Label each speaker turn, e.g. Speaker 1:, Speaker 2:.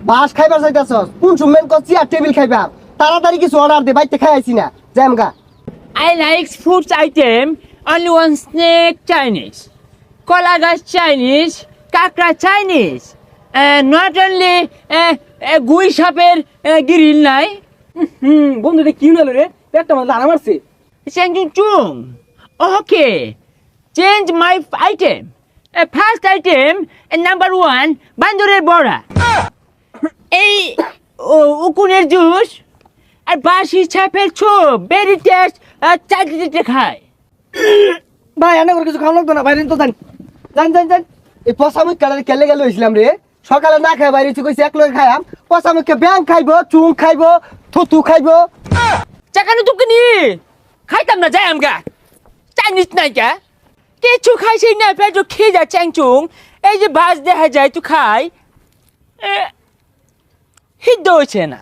Speaker 1: বাস খাইবার চাইতাছস কোন সুমেন কো chair table খাইবা তাড়াতাড়ি কিছু অর্ডার দে বাইতে খাই আইছি না জামগা
Speaker 2: I like food item, only one snake Chinese, Kolagas Chinese, Kakra Chinese, not only Gui Shaper grill nai,
Speaker 3: বন্ধু এটা কি হলো রে পেটটা আমার লাড়া মারছে
Speaker 2: Changing Chung. Okay, change my item. First item, number one, Bandure Bora. এই উকুনের জুস আর বাসি ছাপের ছোপ বেরি টেস্ট চাকরিতে খায়।
Speaker 3: ভাই এনে করে কিছু খাওয়া লাগতো না বাইরে তো জান জান জান জান
Speaker 1: এই পসামুখ কালারে কেলে গেল হইছিলাম রে সকালে না খাই বাইরে কইছি এক লগে খাইয়াম পসামুখে ব্যাং খাইবো চুং খাইবো থুতু খাইবো
Speaker 2: চাকানো তুকে নি খাইতাম না যাই আমগা চাইনিজ নাই কা কিছু খাইছি না পেট খেয়ে যা চ্যাংচুং এই যে বাস দেখা যায় তুই খাই হিদ্ধ হয়েছে না